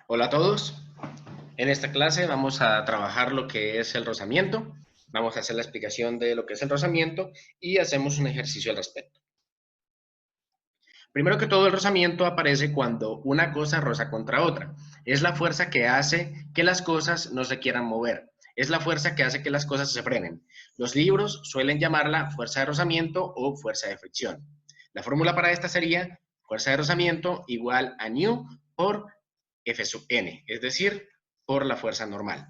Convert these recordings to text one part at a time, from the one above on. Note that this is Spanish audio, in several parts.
Hola a todos. En esta clase vamos a trabajar lo que es el rozamiento. Vamos a hacer la explicación de lo que es el rozamiento y hacemos un ejercicio al respecto. Primero que todo, el rozamiento aparece cuando una cosa roza contra otra. Es la fuerza que hace que las cosas no se quieran mover. Es la fuerza que hace que las cosas se frenen. Los libros suelen llamarla fuerza de rozamiento o fuerza de fricción. La fórmula para esta sería fuerza de rozamiento igual a nu por F sub n, es decir, por la fuerza normal,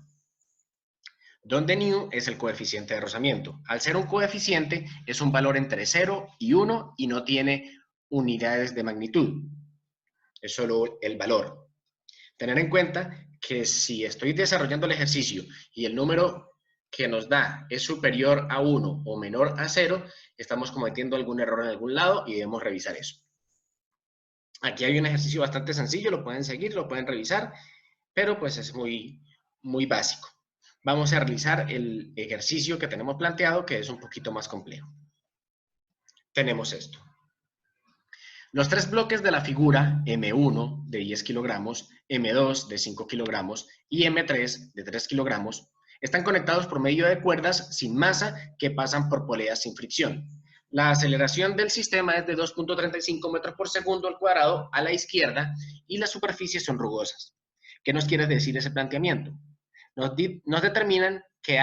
donde nu es el coeficiente de rozamiento. Al ser un coeficiente, es un valor entre 0 y 1 y no tiene unidades de magnitud, es solo el valor. Tener en cuenta que si estoy desarrollando el ejercicio y el número que nos da es superior a 1 o menor a 0, estamos cometiendo algún error en algún lado y debemos revisar eso. Aquí hay un ejercicio bastante sencillo, lo pueden seguir, lo pueden revisar, pero pues es muy básico. Vamos a realizar el ejercicio que tenemos planteado, que es un poquito más complejo. Tenemos esto. Los tres bloques de la figura, M1 de 10 kilogramos, M2 de 5 kilogramos y M3 de 3 kilogramos, están conectados por medio de cuerdas sin masa que pasan por poleas sin fricción. La aceleración del sistema es de 2.35 metros por segundo al cuadrado a la izquierda y las superficies son rugosas. ¿Qué nos quiere decir ese planteamiento? Nos determinan que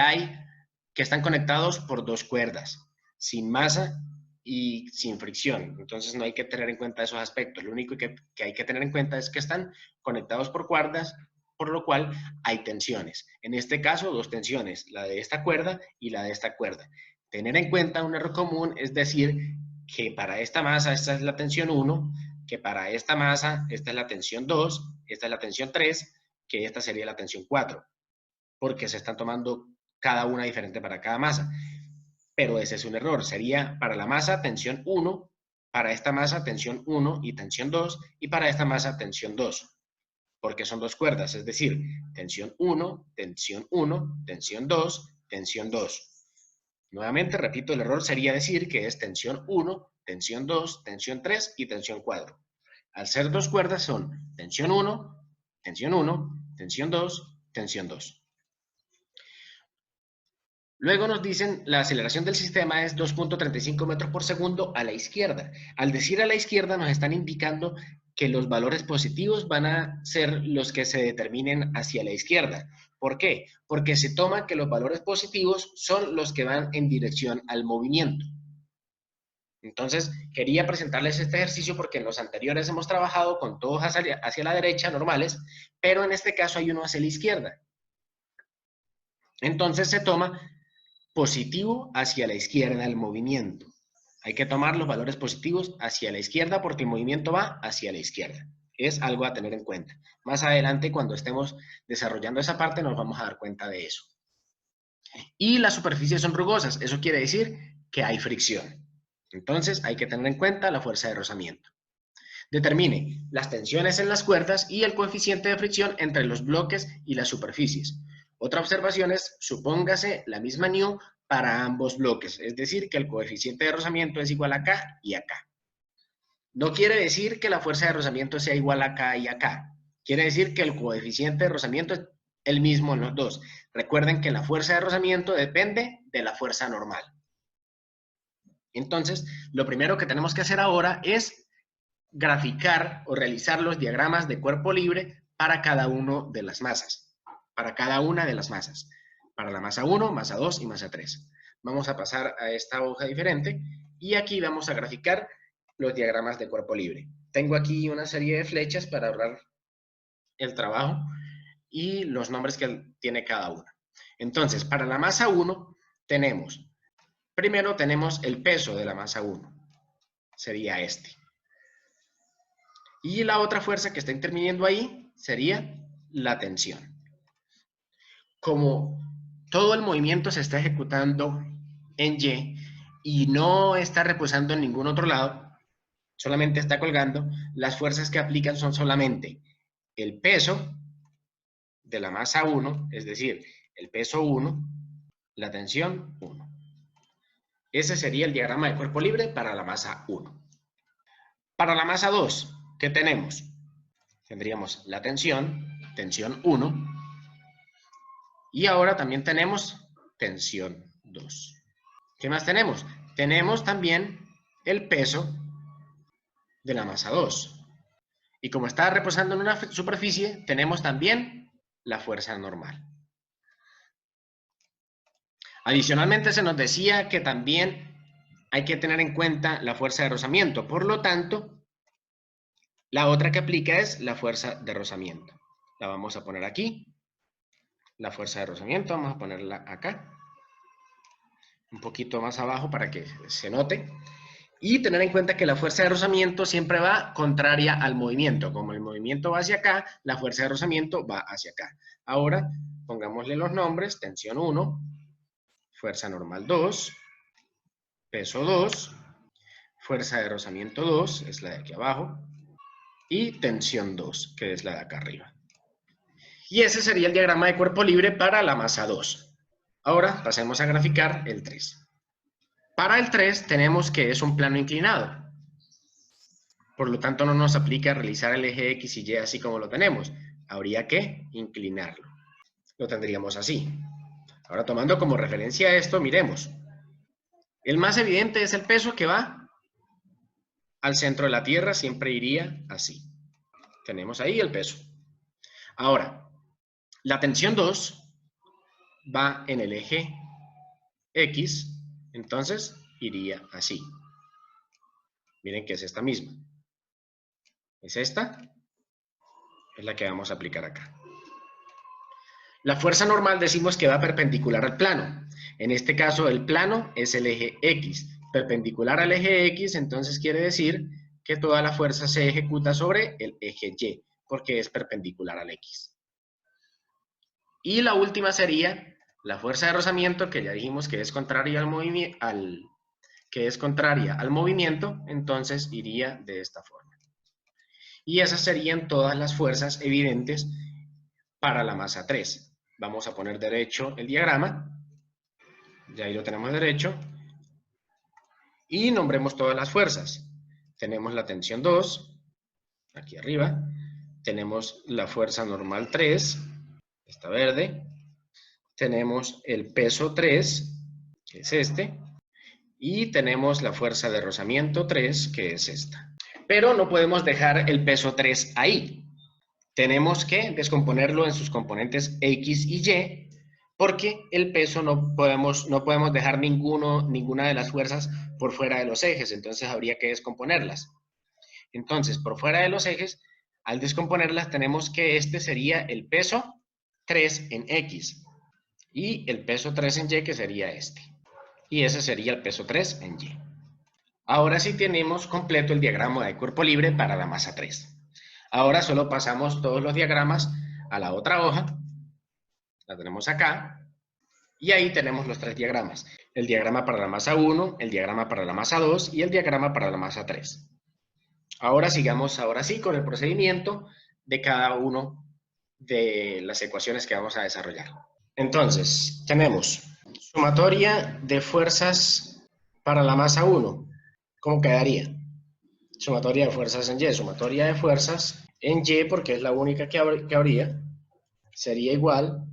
están conectados por dos cuerdas, sin masa y sin fricción. Entonces no hay que tener en cuenta esos aspectos. Lo único que hay que tener en cuenta es que están conectados por cuerdas, por lo cual hay tensiones. En este caso, dos tensiones, la de esta cuerda y la de esta cuerda. Tener en cuenta un error común es decir que para esta masa esta es la tensión 1, que para esta masa esta es la tensión 2, esta es la tensión 3, que esta sería la tensión 4, porque se están tomando cada una diferente para cada masa. Pero ese es un error. Sería para la masa tensión 1, para esta masa tensión 1 y tensión 2, y para esta masa tensión 2, porque son dos cuerdas, es decir, tensión 1, tensión 1, tensión 2, tensión 2. Nuevamente, repito, el error sería decir que es tensión 1, tensión 2, tensión 3 y tensión 4. Al ser dos cuerdas son tensión 1, tensión 1, tensión 2, tensión 2. Luego nos dicen la aceleración del sistema es 2.35 metros por segundo a la izquierda. Al decir a la izquierda nos están indicando que los valores positivos van a ser los que se determinen hacia la izquierda. ¿Por qué? Porque se toma que los valores positivos son los que van en dirección al movimiento. Entonces, quería presentarles este ejercicio porque en los anteriores hemos trabajado con todos hacia la derecha, normales, pero en este caso hay uno hacia la izquierda. Entonces se toma positivo hacia la izquierda el movimiento. Hay que tomar los valores positivos hacia la izquierda porque el movimiento va hacia la izquierda. Es algo a tener en cuenta. Más adelante, cuando estemos desarrollando esa parte, nos vamos a dar cuenta de eso. Y las superficies son rugosas. Eso quiere decir que hay fricción. Entonces, hay que tener en cuenta la fuerza de rozamiento. Determine las tensiones en las cuerdas y el coeficiente de fricción entre los bloques y las superficies. Otra observación es, supóngase la misma nu para ambos bloques, es decir, que el coeficiente de rozamiento es igual a acá y acá. No quiere decir que la fuerza de rozamiento sea igual a acá y acá. Quiere decir que el coeficiente de rozamiento es el mismo en los dos. Recuerden que la fuerza de rozamiento depende de la fuerza normal. Entonces, lo primero que tenemos que hacer ahora es graficar o realizar los diagramas de cuerpo libre para cada una de las masas. Para cada una de las masas. Para la masa 1, masa 2 y masa 3. Vamos a pasar a esta hoja diferente y aquí vamos a graficar los diagramas de cuerpo libre. Tengo aquí una serie de flechas para ahorrar el trabajo y los nombres que tiene cada una. Entonces, para la masa 1 primero tenemos el peso de la masa 1. Sería este. Y la otra fuerza que está interviniendo ahí sería la tensión. Como todo el movimiento se está ejecutando en Y no está reposando en ningún otro lado, solamente está colgando, las fuerzas que aplican son solamente el peso de la masa 1, es decir, el peso 1, la tensión 1. Ese sería el diagrama de cuerpo libre para la masa 1. Para la masa 2, ¿qué tenemos? Tendríamos la tensión, tensión 1. Y ahora también tenemos tensión 2. ¿Qué más tenemos? Tenemos también el peso de la masa 2. Y como está reposando en una superficie, tenemos también la fuerza normal. Adicionalmente se nos decía que también hay que tener en cuenta la fuerza de rozamiento. Por lo tanto, la otra que aplica es la fuerza de rozamiento. La vamos a poner aquí. La fuerza de rozamiento, vamos a ponerla acá. Un poquito más abajo para que se note. Y tener en cuenta que la fuerza de rozamiento siempre va contraria al movimiento. Como el movimiento va hacia acá, la fuerza de rozamiento va hacia acá. Ahora, pongámosle los nombres, tensión 1, fuerza normal 2, peso 2, fuerza de rozamiento 2, es la de aquí abajo, y tensión 2, que es la de acá arriba. Y ese sería el diagrama de cuerpo libre para la masa 2. Ahora pasemos a graficar el 3. Para el 3 tenemos que es un plano inclinado. Por lo tanto, no nos aplica realizar el eje X y Y así como lo tenemos. Habría que inclinarlo. Lo tendríamos así. Ahora, tomando como referencia esto, miremos. El más evidente es el peso que va al centro de la Tierra, siempre iría así. Tenemos ahí el peso. Ahora, la tensión 2 va en el eje X, entonces iría así. Miren que es esta misma. Es esta, es la que vamos a aplicar acá. La fuerza normal decimos que va perpendicular al plano. En este caso el plano es el eje X. Perpendicular al eje X, entonces quiere decir que toda la fuerza se ejecuta sobre el eje Y, porque es perpendicular al X. Y la última sería la fuerza de rozamiento, que ya dijimos que es contraria al movimiento, entonces iría de esta forma. Y esas serían todas las fuerzas evidentes para la masa 3. Vamos a poner derecho el diagrama. Ya ahí lo tenemos derecho. Y nombremos todas las fuerzas. Tenemos la tensión 2, aquí arriba. Tenemos la fuerza normal 3, esta verde. Tenemos el peso 3, que es este. Y tenemos la fuerza de rozamiento 3, que es esta. Pero no podemos dejar el peso 3 ahí. Tenemos que descomponerlo en sus componentes X y Y, porque el peso no podemos dejar ninguna de las fuerzas por fuera de los ejes, entonces habría que descomponerlas. Entonces, por fuera de los ejes, al descomponerlas tenemos que este sería el peso 3 en X y el peso 3 en Y, que sería este. Y ese sería el peso 3 en Y. Ahora sí tenemos completo el diagrama de cuerpo libre para la masa 3. Ahora solo pasamos todos los diagramas a la otra hoja. La tenemos acá. Y ahí tenemos los 3 diagramas. El diagrama para la masa 1, el diagrama para la masa 2 y el diagrama para la masa 3. Ahora sigamos ahora sí con el procedimiento de cada uno de las ecuaciones que vamos a desarrollar. Entonces, tenemos sumatoria de fuerzas para la masa 1. ¿Cómo quedaría? Sumatoria de fuerzas en Y. Sumatoria de fuerzas en Y, porque es la única que habría, sería igual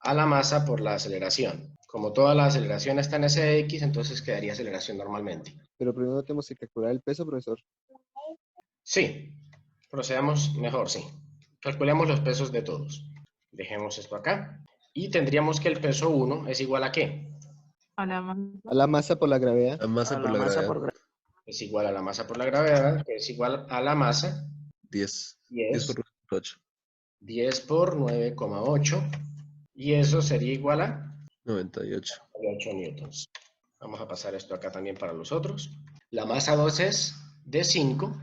a la masa por la aceleración. Como toda la aceleración está en ese X, entonces quedaría aceleración normalmente. Pero primero tenemos que calcular el peso, profesor. Sí, procedamos mejor, sí. Calculemos los pesos de todos. Dejemos esto acá. Y tendríamos que el peso 1 es igual a ¿qué? A la masa por la gravedad. La masa por la gravedad. Es igual a la masa por la gravedad, que es igual a la masa 10. 10 por 8. 10 por 9,8. Y eso sería igual a 98. 8 newtons. Vamos a pasar esto acá también para los otros. La masa 2 es de 5.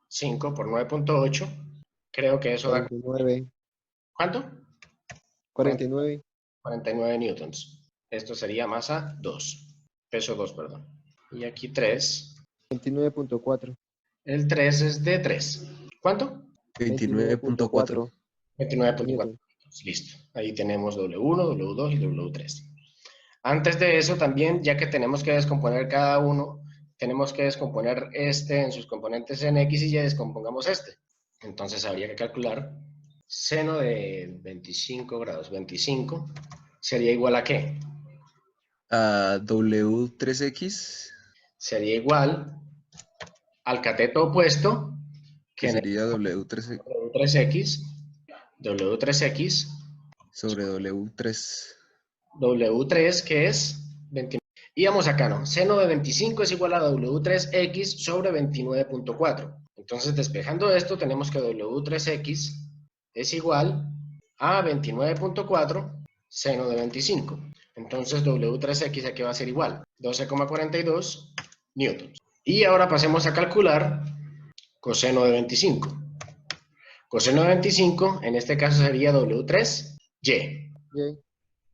5 por 9,8. Creo que eso 49. da... ¿Cuánto? 49. 49 newtons. Esto sería masa 2. Peso 2, perdón. Y aquí 3. 29.4. El 3 es de 3. ¿Cuánto? 29.4. 29.4. Listo. Ahí tenemos W1, W2 y W3. Antes de eso también, ya que tenemos que descomponer cada uno, tenemos que descomponer este en sus componentes en X y Y, descompongamos este. Entonces habría que calcular Seno de 25 grados. 25 sería igual a ¿qué? A W3X. Sería igual al cateto opuesto, que sería W3X. W3X sobre W3. W3, que es 29. Íbamos acá, ¿no? Seno de 25 es igual a W3X sobre 29.4. Entonces, despejando esto, tenemos que W3X es igual a 29.4 seno de 25. Entonces, W3X aquí va a ser igual, 12,42 newtons. Y ahora pasemos a calcular coseno de 25. Coseno de 25, en este caso sería W3Y.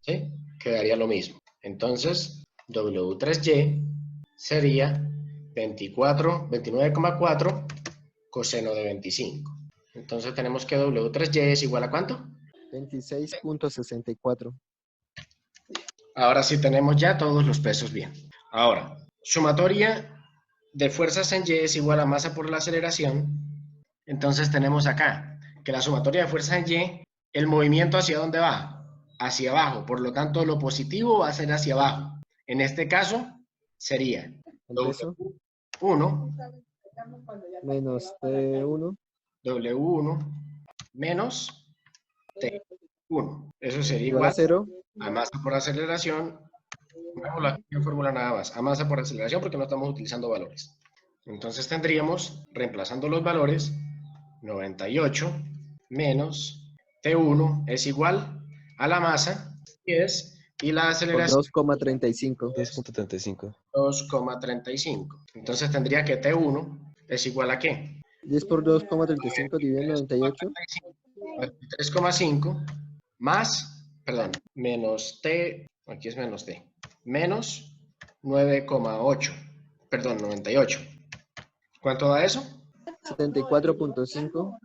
¿Sí? Quedaría lo mismo. Entonces, W3Y sería 29,4 coseno de 25. Entonces tenemos que W3Y es igual a ¿cuánto? 26.64. Ahora sí tenemos ya todos los pesos bien. Ahora, sumatoria de fuerzas en Y es igual a masa por la aceleración. Entonces tenemos acá que la sumatoria de fuerzas en Y, el movimiento ¿hacia dónde va? Hacia abajo. Por lo tanto, lo positivo va a ser hacia abajo. En este caso, sería W1 menos T1 W1 menos T1. Eso sería igual a 0 a masa por aceleración. Veámoslo aquí en fórmula nada más. A masa por aceleración porque no estamos utilizando valores. Entonces tendríamos, reemplazando los valores, 98 menos T1 es igual a la masa, 10, y la aceleración 2,35. 2,35. Entonces tendría que T1 es igual a ¿qué? 10 por 2,35 dividido en 98. 3,5 más, perdón, menos T, aquí es menos T, menos 9,8, perdón, 98. ¿Cuánto da eso? 74.5.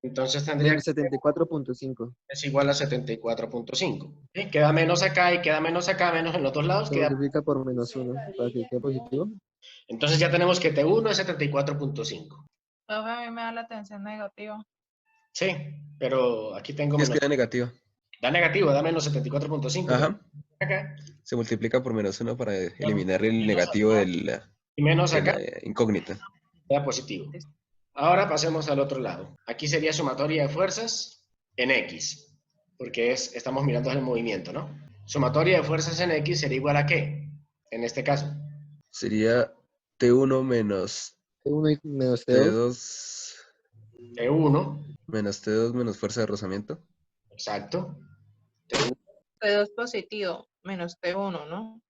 Entonces tendría que 74.5. es igual a 74.5. ¿Sí? Queda menos acá y queda menos acá, menos en los dos lados. Se multiplica por menos 1 para que quede positivo. Entonces ya tenemos que T1 es 74.5. A mí me da la tensión negativa. Sí, pero aquí tengo Es menos. que da negativo. Da negativo, da menos 74.5. Ajá. Acá. Se multiplica por menos 1 para eliminar el negativo de la Y menos acá. incógnita. Da positivo. Ahora pasemos al otro lado. Aquí sería sumatoria de fuerzas en X, porque estamos mirando el movimiento, ¿no? Sumatoria de fuerzas en X sería igual a ¿qué? En este caso. Sería T1 menos T1 menos T2. T1. Menos T2 menos fuerza de rozamiento. Exacto. T2 positivo, menos T1, ¿no?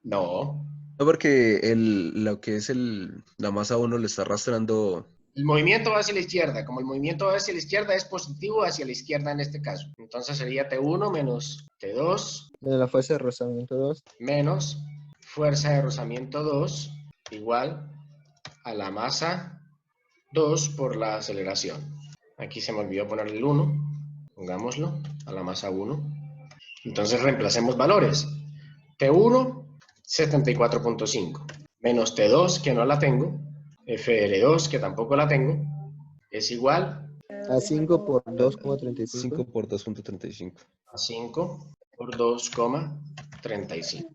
No. No, porque lo que es la masa 1 le está arrastrando. El movimiento va hacia la izquierda. Como el movimiento va hacia la izquierda, es positivo hacia la izquierda en este caso. Entonces sería T1 menos T2. Menos la fuerza de rozamiento 2. Menos fuerza de rozamiento 2 igual a la masa 2 por la aceleración. Aquí se me olvidó ponerle el 1. Pongámoslo a la masa 1. Entonces reemplacemos valores. T1, 74.5. Menos T2, que no la tengo. FL2, que tampoco la tengo. Es igual a 5 por 2,35. 5 por 2.35. A 5 por 2,35.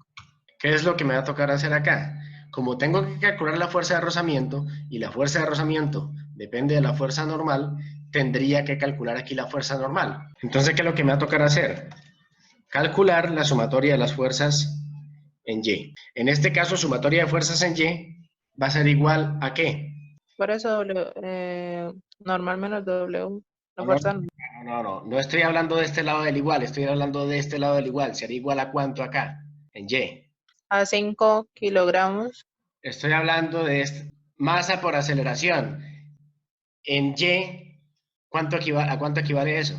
¿Qué es lo que me va a tocar hacer acá? Como tengo que calcular la fuerza de rozamiento y la fuerza de rozamiento depende de la fuerza normal, tendría que calcular aquí la fuerza normal. Entonces, ¿qué es lo que me va a tocar hacer? Calcular la sumatoria de las fuerzas en Y. En este caso, sumatoria de fuerzas en Y va a ser igual a ¿qué? Por eso normal menos W. La fuerza No estoy hablando de este lado del igual, estoy hablando de este lado del igual. ¿Sería igual a cuánto acá? En Y. a 5 kilogramos. Estoy hablando de masa por aceleración. En Y, ¿a cuánto equivale eso?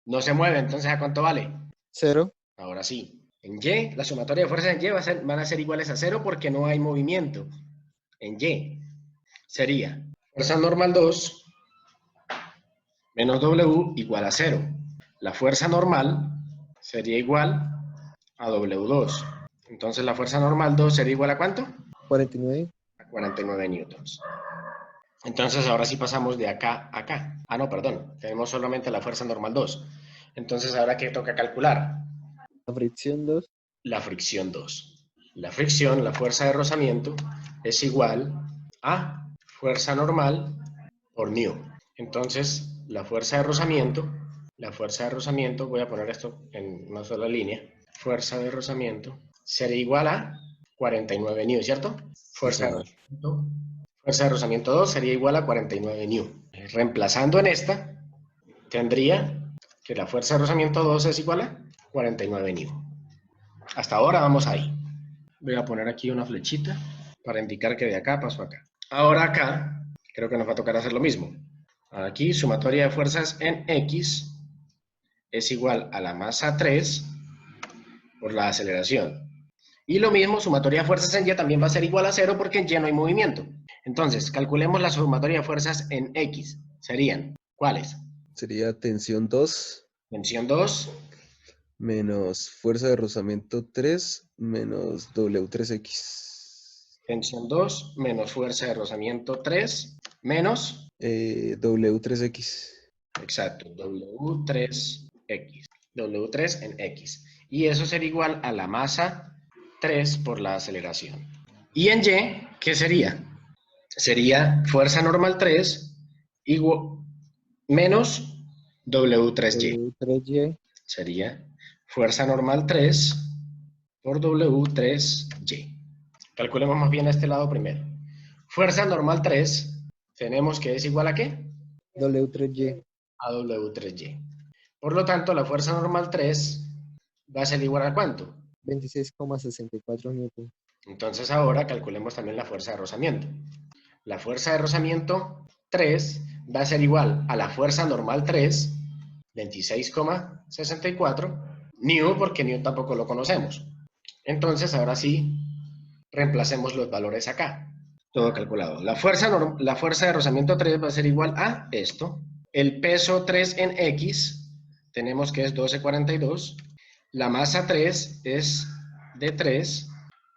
No se mueve, entonces ¿a cuánto vale? 0. Ahora sí. En Y, la sumatoria de fuerzas en Y van a ser iguales a 0 porque no hay movimiento. En Y sería fuerza normal 2 menos W igual a 0. La fuerza normal sería igual a W2. Entonces la fuerza normal 2 sería igual a ¿cuánto? 49. A 49 newtons. Entonces ahora sí pasamos de acá a acá. Ah, no, perdón. Tenemos solamente la fuerza normal 2. Entonces ahora, ¿qué toca calcular? La fricción 2. La fricción 2. La fricción, la fuerza de rozamiento, es igual a fuerza normal por nu. Entonces, la fuerza de rozamiento, voy a poner esto en una sola línea, fuerza de rozamiento sería igual a 49 newtons, ¿cierto? Sí, señor. Fuerza de rozamiento 2 sería igual a 49 newtons. Reemplazando en esta, tendría que la fuerza de rozamiento 2 es igual a 49 newtons. Hasta ahora vamos ahí. Voy a poner aquí una flechita para indicar que de acá paso acá. Ahora acá, creo que nos va a tocar hacer lo mismo. Aquí, sumatoria de fuerzas en X es igual a la masa 3 por la aceleración. Y lo mismo, sumatoria de fuerzas en Y también va a ser igual a 0 porque en Y no hay movimiento. Entonces, calculemos la sumatoria de fuerzas en X. Serían, ¿cuáles? Sería tensión 2 Tensión 2 menos fuerza de rozamiento 3 menos W3X. tensión 2 menos fuerza de rozamiento 3 menos, W3X. exacto, W3X. W3 en X. Y eso sería igual a la masa 3 por la aceleración. Y en Y, ¿qué sería? Sería fuerza normal 3 igual, menos W3Y. W3Y. Sería fuerza normal 3 por W3Y. Calculemos más bien este lado primero. Fuerza normal 3, tenemos que es igual a ¿qué? W3Y. A W3Y. Por lo tanto, la fuerza normal 3 va a ser igual a ¿cuánto? 26,64 newton. Entonces ahora calculemos también la fuerza de rozamiento. La fuerza de rozamiento 3 va a ser igual a la fuerza normal 3, 26,64, new, porque new tampoco lo conocemos. Entonces ahora sí, reemplacemos los valores acá. Todo calculado. La fuerza de rozamiento 3 va a ser igual a esto. El peso 3 en X, tenemos que es 12,42. La masa 3 es de 3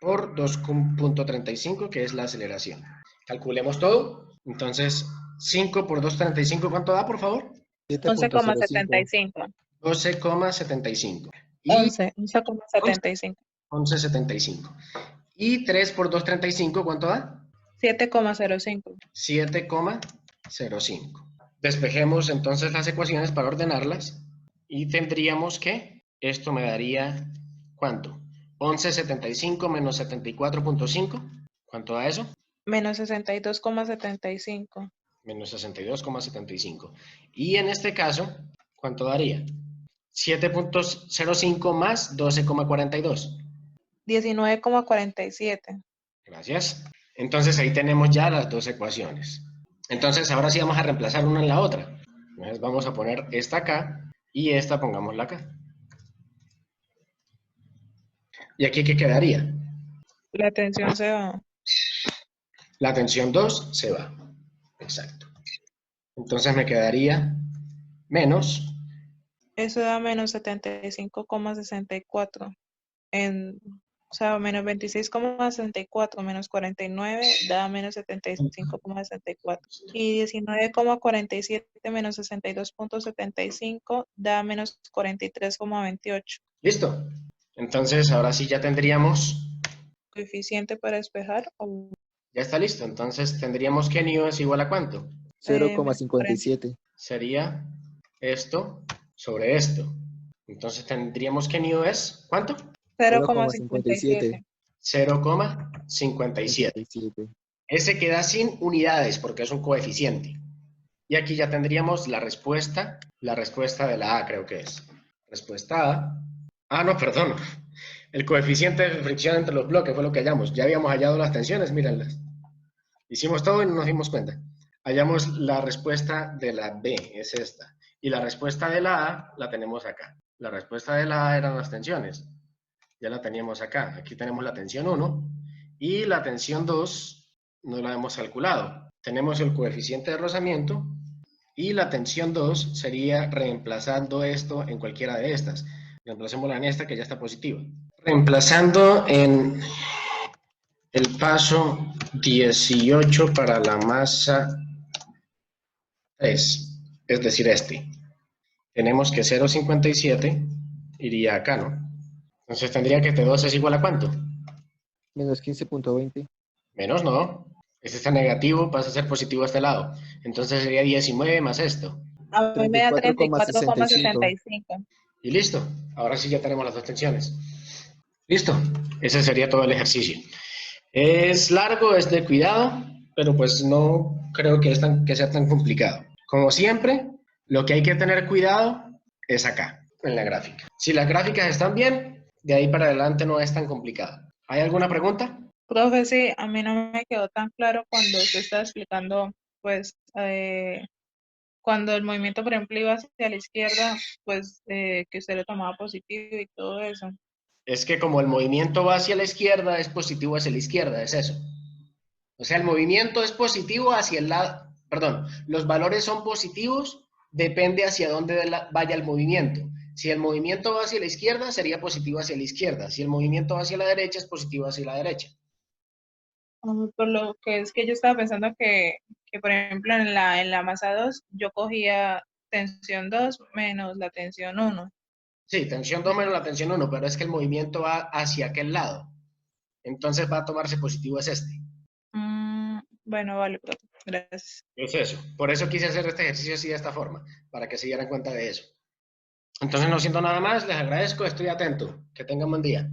por 2,35, que es la aceleración. Calculemos todo. Entonces, 5 por 2,35, ¿cuánto da, por favor? 7,05. 11,75. 12,75. Y 11,75. 11,75. Y 3 por 2,35, ¿cuánto da? 7,05. 7,05. Despejemos entonces las ecuaciones para ordenarlas. Y tendríamos que, esto me daría, ¿cuánto? 11,75 menos 74,5. ¿Cuánto da eso? Menos 62,75. Menos 62,75. Y en este caso, ¿cuánto daría? 7,05 más 12,42. 19,47. Gracias. Entonces ahí tenemos ya las dos ecuaciones. Entonces ahora sí vamos a reemplazar una en la otra. Entonces vamos a poner esta acá y esta pongámosla acá. ¿Y aquí qué quedaría? La tensión se va. La tensión 2 se va. Exacto. Entonces me quedaría menos. Eso da menos 75,64. O sea, menos 26,64 menos 49 da menos 75,64. Y 19,47 menos 62,75 da menos 43,28. ¿Listo? Entonces ahora sí ya tendríamos. ¿Coeficiente para despejar? O, Ya está listo. Entonces tendríamos que nu es igual a ¿cuánto? 0,57. Sería esto sobre esto. Entonces tendríamos que nu es ¿cuánto? 0,57. 0,57. Ese queda sin unidades porque es un coeficiente. Y aquí ya tendríamos la respuesta de la A, creo que es. Respuesta A. Ah, no, perdón. El coeficiente de fricción entre los bloques fue lo que hallamos. Ya habíamos hallado las tensiones, mírenlas. Hicimos todo y no nos dimos cuenta. Hallamos la respuesta de la B, es esta. Y la respuesta de la A la tenemos acá. La respuesta de la A eran las tensiones. Ya la teníamos acá. Aquí tenemos la tensión 1 y la tensión 2 no la hemos calculado. Tenemos el coeficiente de rozamiento y la tensión 2 sería reemplazando esto en cualquiera de estas. Reemplacémosla en esta que ya está positiva. Reemplazando en el paso 18 para la masa es decir, este. Tenemos que 0,57 iría acá, ¿no? Entonces tendría que T2 es igual a ¿cuánto? Menos 15.20. Menos no. Este está negativo, pasa a ser positivo a este lado. Entonces sería 19 más esto. A mí me da 34,65. 34,65. Y listo. Ahora sí ya tenemos las dos tensiones. Listo. Ese sería todo el ejercicio. Es largo, es de cuidado, pero pues no creo que sea tan complicado. Como siempre, lo que hay que tener cuidado es acá, en la gráfica. Si las gráficas están bien, de ahí para adelante no es tan complicado. ¿Hay alguna pregunta? Profe, sí, a mí no me quedó tan claro cuando usted estaba explicando, pues, cuando el movimiento, por ejemplo, iba hacia la izquierda, pues, que usted lo tomaba positivo y todo eso. Es que como el movimiento va hacia la izquierda, es positivo hacia la izquierda, es eso. O sea, el movimiento es positivo hacia el lado, perdón, los valores son positivos, depende hacia dónde vaya el movimiento. Si el movimiento va hacia la izquierda, sería positivo hacia la izquierda. Si el movimiento va hacia la derecha, es positivo hacia la derecha. Por lo que es que yo estaba pensando que por ejemplo, en la masa 2 yo cogía tensión 2 menos la tensión 1. Sí, tensión 2 menos la tensión 1, pero es que el movimiento va hacia aquel lado. Entonces va a tomarse positivo es este. Bueno, vale, profe. Gracias. Es eso. Por eso quise hacer este ejercicio así de esta forma, para que se dieran cuenta de eso. Entonces, no siento nada más, les agradezco, estoy atento. Que tengan buen día.